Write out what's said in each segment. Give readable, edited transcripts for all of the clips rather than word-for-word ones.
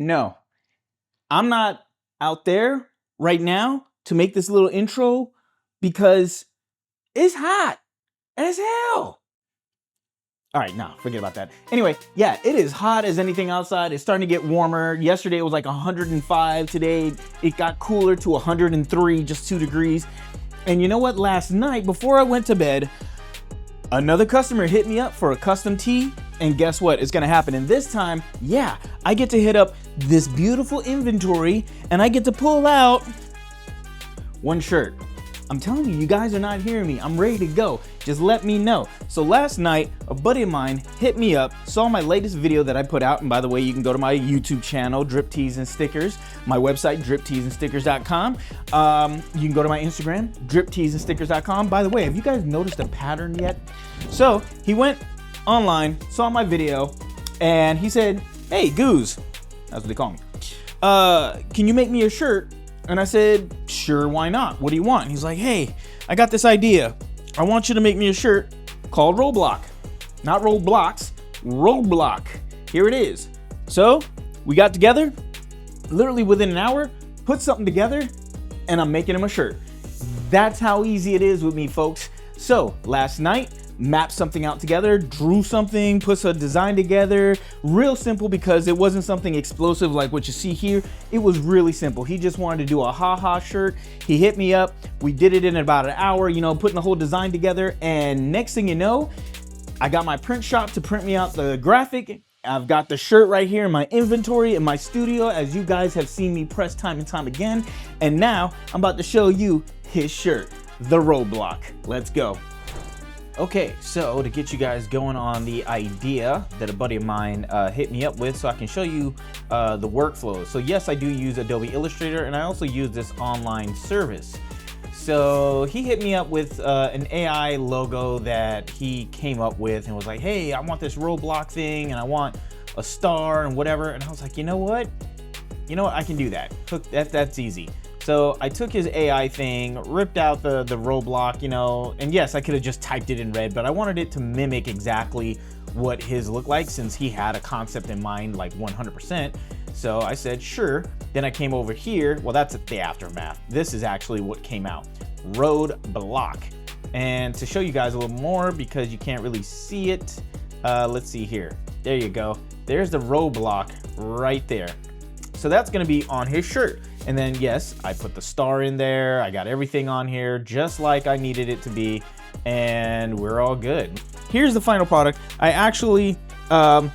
No, I'm not out there right now to make this little intro because it's hot as hell. All right, nah, forget about that. Anyway, yeah, it is hot as anything outside. It's starting to get warmer. Yesterday it was like 105. Today it got cooler to 103, just 2 degrees. And you know what? Last night, before I went to bed, another customer hit me up for a custom tee. And guess what? It's gonna happen. And this time, yeah, I get to hit up this beautiful inventory and I get to pull out one shirt. I'm telling you, you guys are not hearing me. I'm ready to go. Just let me know. So last night, a buddy of mine hit me up, saw my latest video that I put out. And by the way, you can go to my YouTube channel, Drip Tees and Stickers, my website, dripteesandstickers.com. You can go to my Instagram, dripteesandstickers.com. By the way, have you guys noticed a pattern yet? So he went online, saw my video, and he said, "Hey, Goose," that's what they call me, "can you make me a shirt?" And I said, "Sure, why not? What do you want?" And he's like, "Hey, I got this idea. I want you to make me a shirt called Roadblock." Not Roadblocks, Roadblock. Here it is. So we got together, literally within an hour, put something together, and I'm making him a shirt. That's how easy it is with me, folks. So last night, mapped something out together, drew something, put a design together. Real simple because it wasn't something explosive like what you see here. It was really simple. He just wanted to do a haha shirt. He hit me up. We did it in about an hour, you know, putting the whole design together. And next thing you know, I got my print shop to print me out the graphic. I've got the shirt right here in my inventory in my studio, as you guys have seen me press time and time again. And now I'm about to show you his shirt, the Roadblock. Let's go. Okay, so to get you guys going on the idea that a buddy of mine hit me up with, so I can show you the workflow. So yes, I do use Adobe Illustrator, and I also use this online service. So he hit me up with an AI logo that he came up with and was like, "Hey, I want this Roadblock thing, and I want a star and whatever." And I was like, you know what? I can do that. That's easy. So I took his AI thing, ripped out the Roadblock, and yes, I could have just typed it in red, but I wanted it to mimic exactly what his looked like since he had a concept in mind, like 100%. So I said, sure. Then I came over here. Well, that's the aftermath. This is actually what came out, Roadblock. And to show you guys a little more, because you can't really see it, let's see here. There you go. There's the Roadblock right there. So that's gonna be on his shirt. And then yes, I put the star in there. I got everything on here just like I needed it to be, and we're all good. Here's the final product. I actually, I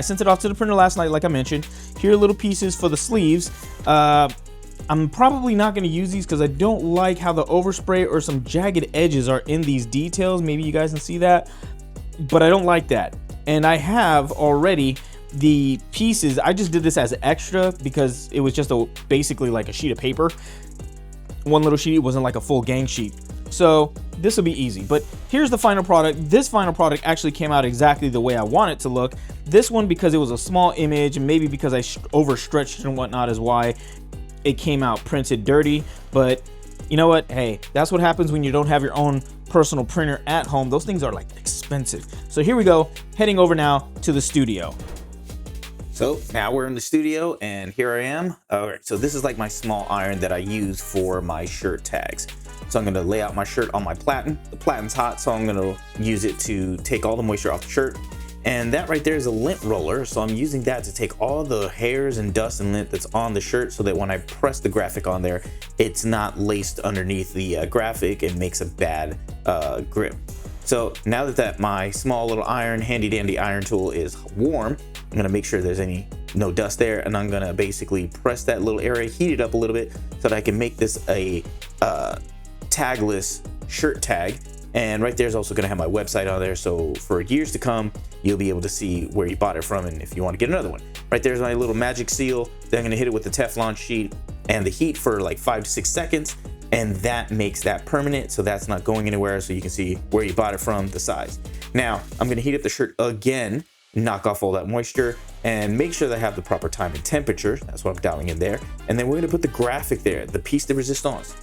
sent it off to the printer last night, like I mentioned. Here are little pieces for the sleeves. I'm probably not gonna use these because I don't like how the overspray or some jagged edges are in these details. Maybe you guys can see that, but I don't like that. And I have already the pieces. I just did this as extra because it was just basically like a sheet of paper, one little sheet. It wasn't like a full gang sheet, so this will be easy. But here's the final product. This final product actually came out exactly the way I want it to look. This one, because it was a small image and maybe because I overstretched and whatnot, is why it came out printed dirty. But you know what, hey, that's what happens when you don't have your own personal printer at home. Those things are like expensive. So here we go, heading over now to the studio. So now we're in the studio and here I am. All right, so this is like my small iron that I use for my shirt tags. So I'm gonna lay out my shirt on my platen. The platen's hot, so I'm gonna use it to take all the moisture off the shirt. And that right there is a lint roller. So I'm using that to take all the hairs and dust and lint that's on the shirt so that when I press the graphic on there, it's not laced underneath the graphic and makes a bad grip. So now that my small little iron, handy dandy iron tool is warm, I'm gonna make sure there's no dust there, and I'm gonna basically press that little area, heat it up a little bit so that I can make this a tagless shirt tag. And right there is also gonna have my website on there, so for years to come, you'll be able to see where you bought it from and if you wanna get another one. Right there's my little magic seal. Then I'm gonna hit it with the Teflon sheet and the heat for like 5 to 6 seconds. And that makes that permanent, so that's not going anywhere, so you can see where you bought it from, the size. Now, I'm gonna heat up the shirt again, knock off all that moisture, and make sure that I have the proper time and temperature. That's what I'm dialing in there. And then we're gonna put the graphic there, the piece de resistance.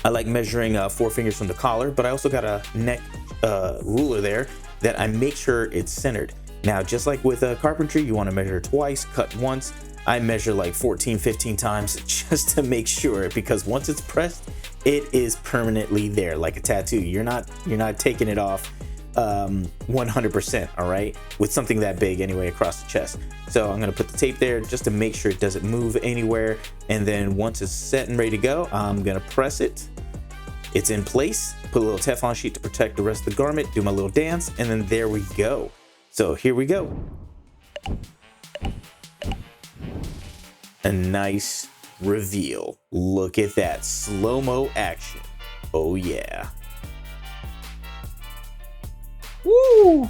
I like measuring 4 fingers from the collar, but I also got a neck ruler there that I make sure it's centered. Now, just like with carpentry, you wanna measure twice, cut once. I measure like 14, 15 times just to make sure, because once it's pressed, it is permanently there like a tattoo. You're not taking it off 100%, all right, with something that big anyway across the chest. So I'm gonna put the tape there just to make sure it doesn't move anywhere, and then once it's set and ready to go, I'm gonna press it. It's in place, put a little Teflon sheet to protect the rest of the garment, do my little dance, and then there we go. So here we go. A nice reveal. Look at that slow-mo action. Oh yeah. Woo!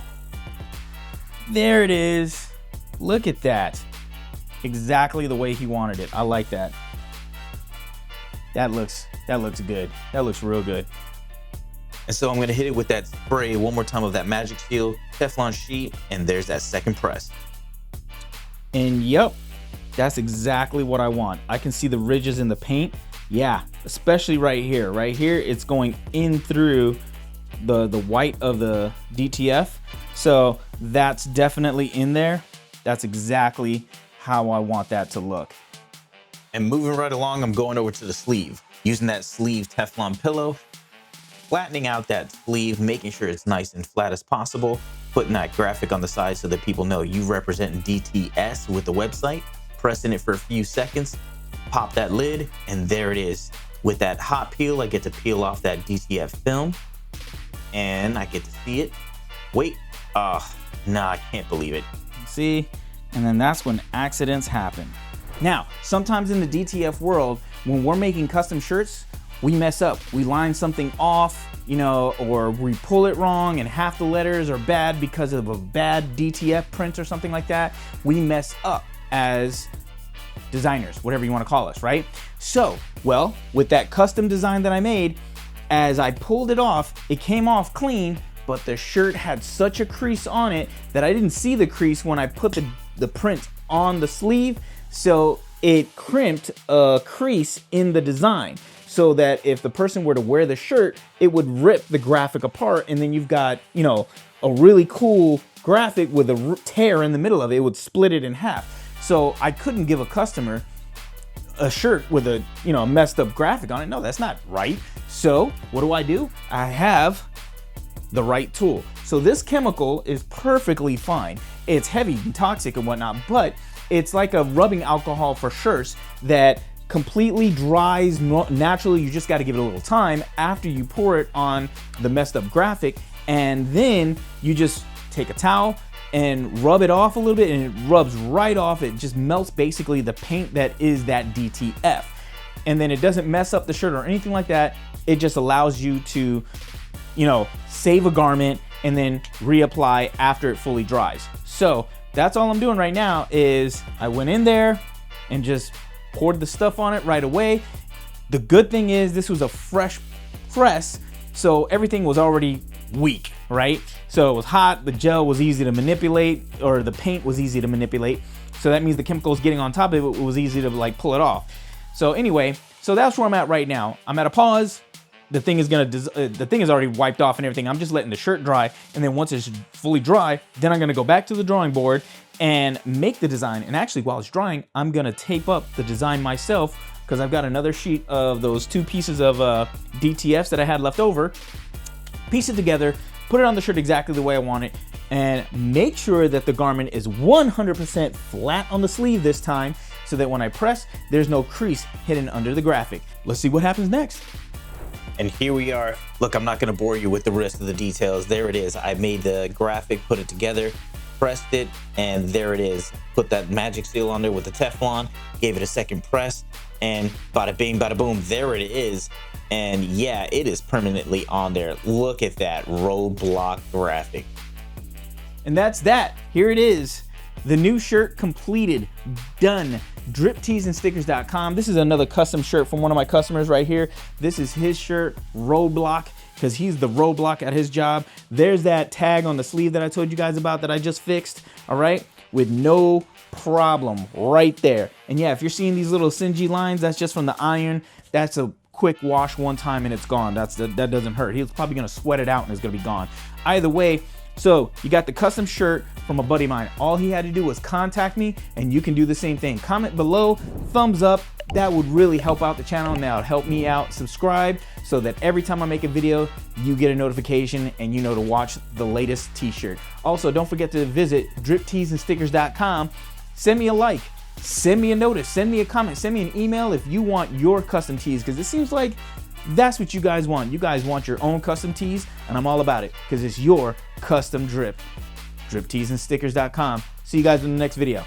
There it is. Look at that. Exactly the way he wanted it. I like that. That looks good. That looks real good. And so I'm gonna hit it with that spray one more time of that Magic Seal Teflon sheet, and there's that second press. And yep, that's exactly what I want. I can see the ridges in the paint. Yeah, especially right here. Right here, it's going in through the white of the DTF. So that's definitely in there. That's exactly how I want that to look. And moving right along, I'm going over to the sleeve. Using that sleeve Teflon pillow, flattening out that sleeve, making sure it's nice and flat as possible, putting that graphic on the side so that people know you represent DTS with the website, pressing it for a few seconds, pop that lid, and there it is. With that hot peel, I get to peel off that DTF film, and I get to see it. Wait, nah, I can't believe it. See, and then that's when accidents happen. Now, sometimes in the DTF world, when we're making custom shirts, we mess up. We line something off, you know, or we pull it wrong and half the letters are bad because of a bad DTF print or something like that. We mess up as designers, whatever you want to call us, right? So, well, with that custom design that I made, as I pulled it off, it came off clean, but the shirt had such a crease on it that I didn't see the crease when I put the print on the sleeve. So it crimped a crease in the design so that if the person were to wear the shirt, it would rip the graphic apart, and then you've got, you know, a really cool graphic with a tear in the middle of it. It would split it in half. So I couldn't give a customer a shirt with a, you know, messed up graphic on it. No, that's not right. So what do? I have the right tool. So this chemical is perfectly fine. It's heavy and toxic and whatnot, but it's like a rubbing alcohol for shirts that completely dries naturally. You just got to give it a little time after you pour it on the messed up graphic, and then you just take a towel and rub it off a little bit, and it rubs right off. It just melts basically the paint that is that DTF, and then it doesn't mess up the shirt or anything like that. It just allows you to, you know, save a garment and then reapply after it fully dries. So that's all I'm doing right now is I went in there and just poured the stuff on it right away. The good thing is this was a fresh press, so everything was already weak, right? So it was hot, the gel was easy to manipulate, or the paint was easy to manipulate. So that means the chemicals getting on top of it was easy to like pull it off. So anyway, so that's where I'm at right now. I'm at a pause. The thing is already wiped off and everything. I'm just letting the shirt dry, and then once it's fully dry, then I'm gonna go back to the drawing board and make the design. And actually, while it's drying, I'm gonna tape up the design myself, because I've got another sheet of those 2 pieces of DTFs that I had left over. Piece it together, put it on the shirt exactly the way I want it, and make sure that the garment is 100% flat on the sleeve this time, so that when I press, there's no crease hidden under the graphic. Let's see what happens next. And here we are. Look, I'm not gonna bore you with the rest of the details. There it is. I made the graphic, put it together, pressed it, and there it is. Put that Magic Seal on there with the Teflon, gave it a second press, and bada bing, bada boom, there it is. And yeah, it is permanently on there. Look at that Roadblock graphic. And that's that. Here it is. The new shirt completed, done. DripTeesandStickers.com. This is another custom shirt from one of my customers right here. This is his shirt, Roadblock, because he's the roadblock at his job. There's that tag on the sleeve that I told you guys about that I just fixed, all right? With no problem right there. And yeah, if you're seeing these little singy lines, that's just from the iron. That's a quick wash one time and it's gone. That doesn't hurt. He's probably gonna sweat it out and it's gonna be gone. Either way, so you got the custom shirt from a buddy of mine. All he had to do was contact me, and you can do the same thing. Comment below, thumbs up. That would really help out the channel, and that would help me out. Subscribe so that every time I make a video, you get a notification and you know to watch the latest t-shirt. Also, don't forget to visit dripteesandstickers.com. Send me a like, send me a notice, send me a comment, send me an email if you want your custom tees, because it seems like that's what you guys want. You guys want your own custom tees, and I'm all about it because it's your custom drip. dripteesandstickers.com. See you guys in the next video.